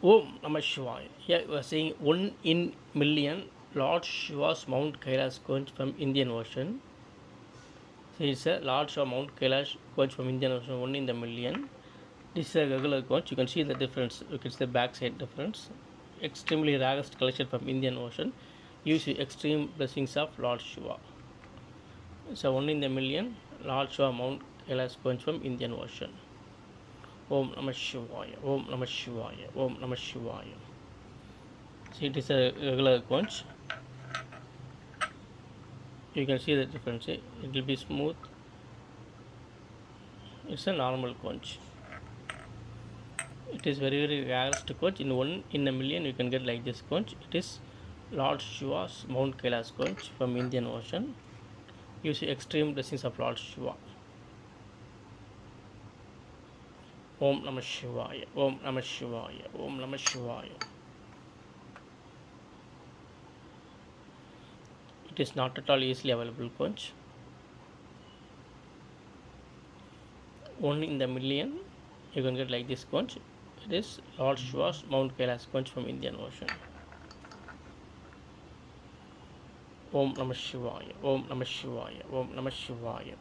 Om Namah Shivaya. Here we are saying 1 in million Lord Shiva's Mount Kailash conch from Indian Ocean. So it's a Lord Shiva Mount Kailash conch from Indian Ocean, 1 in the million. This is a regular conch. You can see the difference. You can see the back side difference. Extremely rarest collection from Indian Ocean. Use the extreme blessings of Lord Shiva. It's a 1 in the million Lord Shiva Mount Kailash conch from Indian Ocean. Om Namah Shivaya. Om Namah Shivaya. Om Namah Shivaya. See, it is a regular conch. You can see the difference. It will be smooth. It's a normal conch. It is very rarest conch. In 1 in a million you can get like this conch. It is Lord Shiva's Mount Kailash conch from Indian Ocean. You see extreme blessings of Lord Shiva. Om Namah Shivaya. Om Namah Shivaya. Om Namah Shivaya. It is not at all easily available conch. 1 in the million you can get like this conch. It is Lord Shiva's Mount Kailash conch from Indian Ocean. Om Namah Shivaya. Om Namah Shivaya. Om Namah Shivaya.